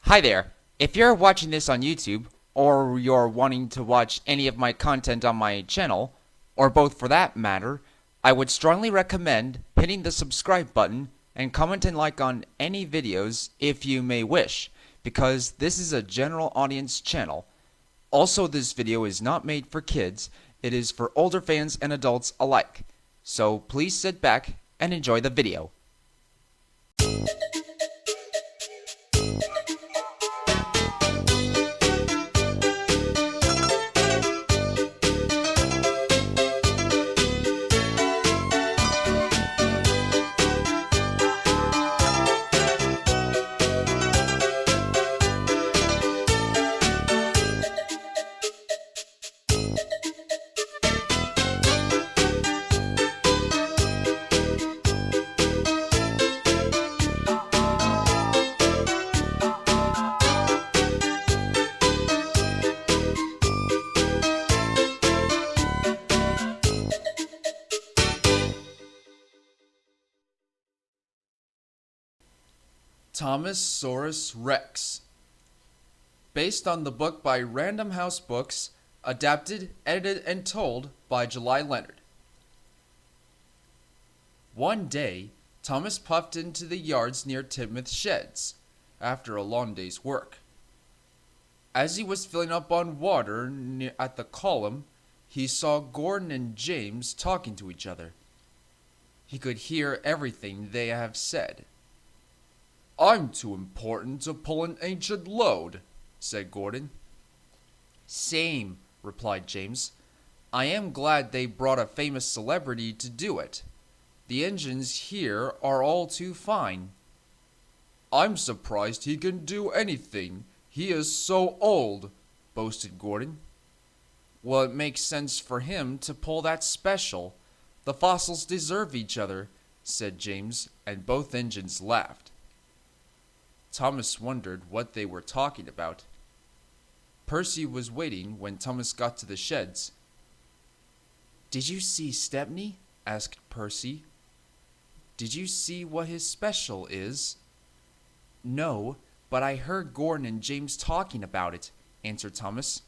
Hi there. If you're watching this on YouTube, or you're wanting to watch any of my content on my channel, or both for that matter, I would strongly recommend hitting the subscribe button and comment and like on any videos if you may wish, because this is a general audience channel. Also, this video is not made for kids, it is for older fans and adults alike. So please sit back and enjoy the video. Thomassaurusrex. Based on the book by randomhouse Books, adapted, edited, and told by julyleonard. One day, Thomas puffed into the yards near Tidmouth's sheds, after a long day's work. As he was filling up on water at the column, he saw Gordon and James talking to each other. He could hear everything they have said. "I'm too important to pull an ancient load," said Gordon. "Same," replied James. "I am glad they brought a famous celebrity to do it. The engines here are all too fine." "I'm surprised he can do anything. He is so old," boasted Gordon. "Well, it makes sense for him to pull that special. The fossils deserve each other," said James, and both engines laughed. Thomas wondered what they were talking about. Percy was waiting when Thomas got to the sheds. "Did you see Stepney?" asked Percy. "Did you see what his special is?" "No, but I heard Gordon and James talking about it," answered Thomas.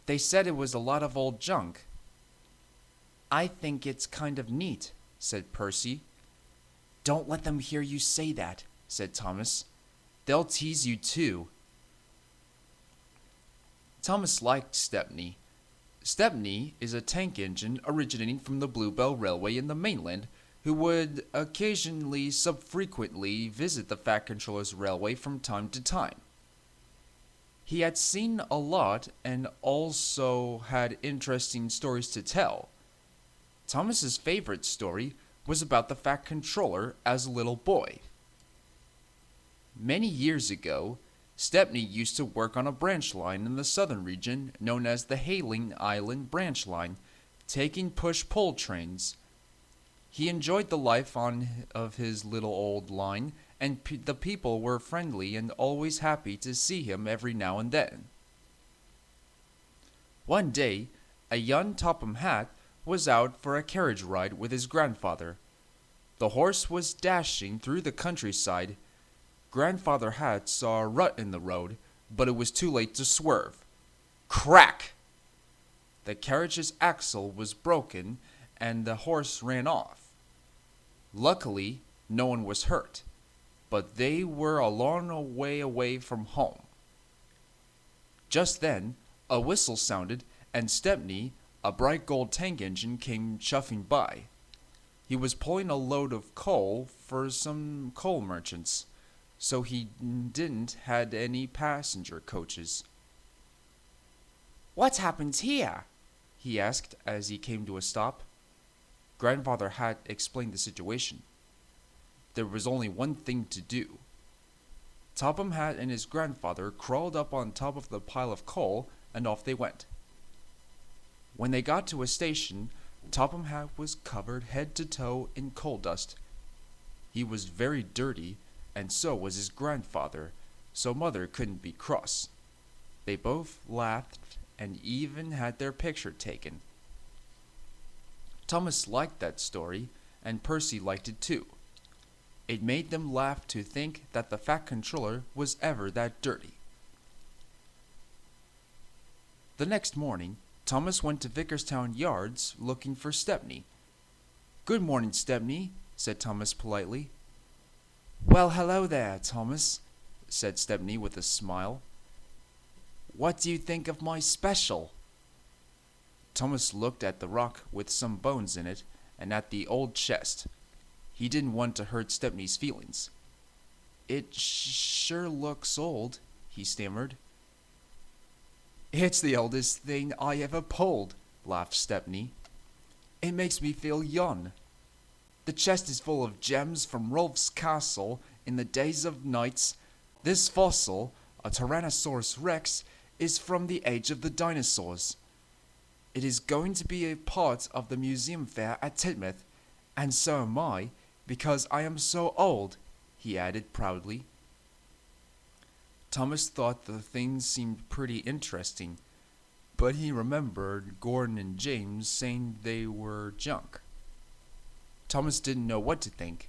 "They said it was a lot of old junk." "I think it's kind of neat," said Percy. "Don't let them hear you say that," said Thomas. "They'll tease you too." Thomas liked Stepney. Stepney is a tank engine originating from the Bluebell Railway in the mainland, who would occasionally subfrequently visit the Fat Controller's Railway from time to time. He had seen a lot and also had interesting stories to tell. Thomas's favorite story was about the Fat Controller as a little boy. Many years ago, Stepney used to work on a branch line in the southern region known as the Hayling Island Branch Line, taking push-pull trains. He enjoyed the life of his little old line, and the people were friendly and always happy to see him every now and then. One day, a young Topham Hatt was out for a carriage ride with his grandfather. The horse was dashing through the countryside. Grandfather Hatt saw a rut in the road, but it was too late to swerve. Crack! The carriage's axle was broken, and the horse ran off. Luckily, no one was hurt, but they were a long way away from home. Just then, a whistle sounded, and Stepney, a bright gold tank engine, came chuffing by. He was pulling a load of coal for some coal merchants, so he didn't had any passenger coaches. "What's happened here?" he asked as he came to a stop. Grandfather Hatt explained the situation. There was only one thing to do. Topham Hatt and his grandfather crawled up on top of the pile of coal, and off they went. When they got to a station, Topham Hatt was covered head to toe in coal dust. He was very dirty, and so was his grandfather, so Mother couldn't be cross. They both laughed and even had their picture taken. Thomas liked that story, and Percy liked it too. It made them laugh to think that the Fat Controller was ever that dirty. The next morning, Thomas went to Vickerstown Yards looking for Stepney. "Good morning, Stepney," said Thomas politely. "Well, hello there, Thomas," said Stepney with a smile. "What do you think of my special?" Thomas looked at the rock with some bones in it and at the old chest. He didn't want to hurt Stepney's feelings. "It sure looks old," he stammered. "It's the oldest thing I ever pulled," laughed Stepney. "It makes me feel young. The chest is full of gems from Rolf's castle in the days of knights. This fossil, a Tyrannosaurus-rex, is from the age of the dinosaurs. It is going to be a part of the museum fair at Titmuth, and so am I, because I am so old," he added proudly. Thomas thought the thing seemed pretty interesting, but he remembered Gordon and James saying they were junk. Thomas didn't know what to think.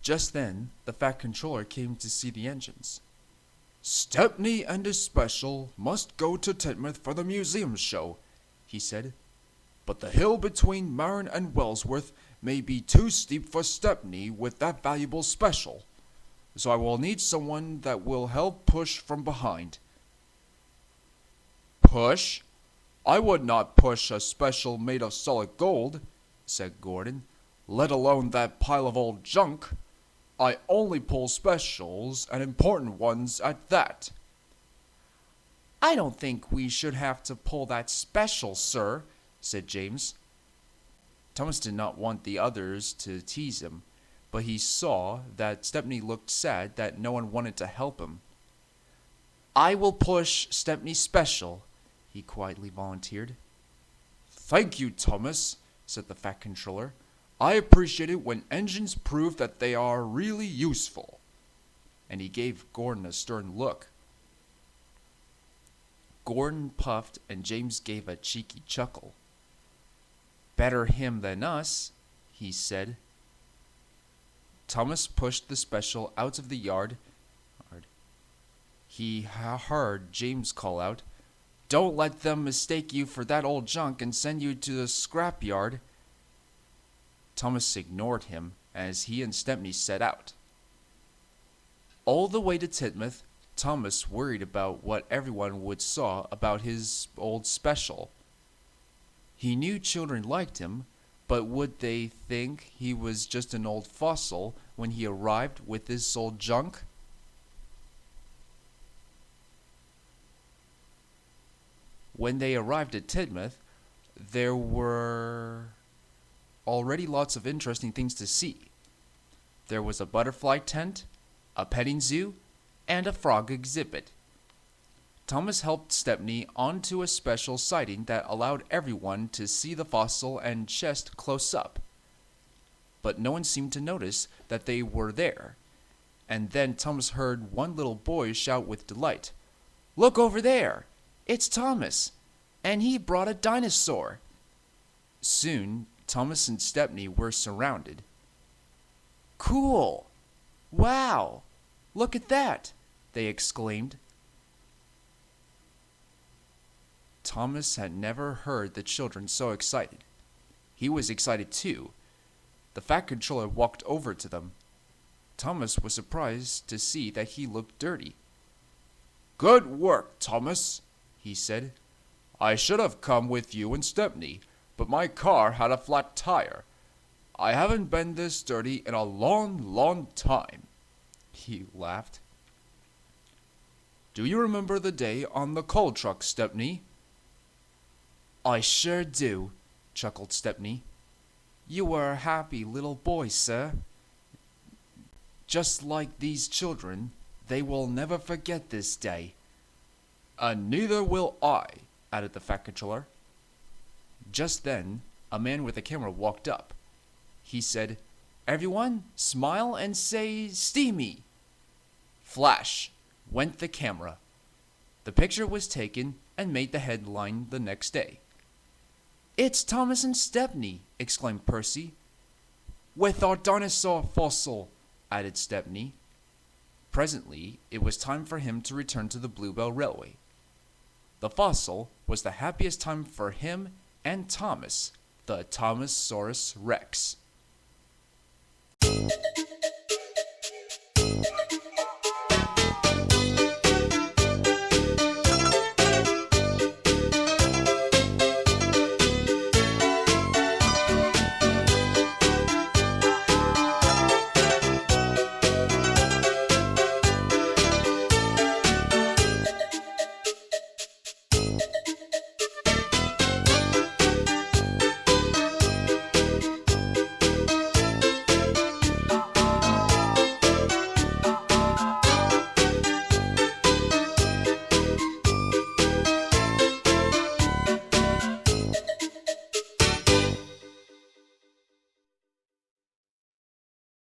Just then, the Fat Controller came to see the engines. "Stepney and his special must go to Titmuth for the museum show," he said. "But the hill between Marin and Wellsworth may be too steep for Stepney with that valuable special, so I will need someone that will help push from behind." "Push? I would not push a special made of solid gold," said Gordon, "let alone that pile of old junk. I only pull specials, and important ones at that." "I don't think we should have to pull that special, sir," said James. Thomas did not want the others to tease him, but he saw that Stepney looked sad that no one wanted to help him. "I will push Stepney's special," he quietly volunteered. "Thank you, Thomas," said the Fat Controller. "I appreciate it when engines prove that they are really useful." And he gave Gordon a stern look. Gordon puffed and James gave a cheeky chuckle. "Better him than us," he said. Thomas pushed the special out of the yard. He heard James call out, "Don't let them mistake you for that old junk and send you to the scrap yard." Thomas ignored him as he and Stepney set out. All the way to Titmuth, Thomas worried about what everyone would saw about his old special. He knew children liked him, but would they think he was just an old fossil when he arrived with this old junk? When they arrived at Titmuth, there were already lots of interesting things to see. There was a butterfly tent, a petting zoo, and a frog exhibit. Thomas helped Stepney onto a special sighting that allowed everyone to see the fossil and chest close up. But no one seemed to notice that they were there. And then Thomas heard one little boy shout with delight, "Look over there! It's Thomas! And he brought a dinosaur!" Soon, Thomas and Stepney were surrounded. "Cool! Wow! Look at that!" they exclaimed. Thomas had never heard the children so excited. He was excited too. The Fat Controller walked over to them. Thomas was surprised to see that he looked dirty. "Good work, Thomas," he said. "I should have come with you and Stepney, but my car had a flat tire. I haven't been this dirty in a long, long time." He laughed. "Do you remember the day on the coal truck, Stepney?" "I sure do," chuckled Stepney. "You were a happy little boy, sir." "Just like these children, they will never forget this day." "And neither will I," added the Fat Controller. Just then, a man with a camera walked up. He said, "Everyone, smile and say steamy." Flash went the camera. The picture was taken and made the headline the next day. "It's Thomas and Stepney!" exclaimed Percy. With our dinosaur fossil, added Stepney. Presently, it was time for him to return to the Bluebell Railway. The fossil was the happiest time for him and Thomas, the Thomas-Saurus rex.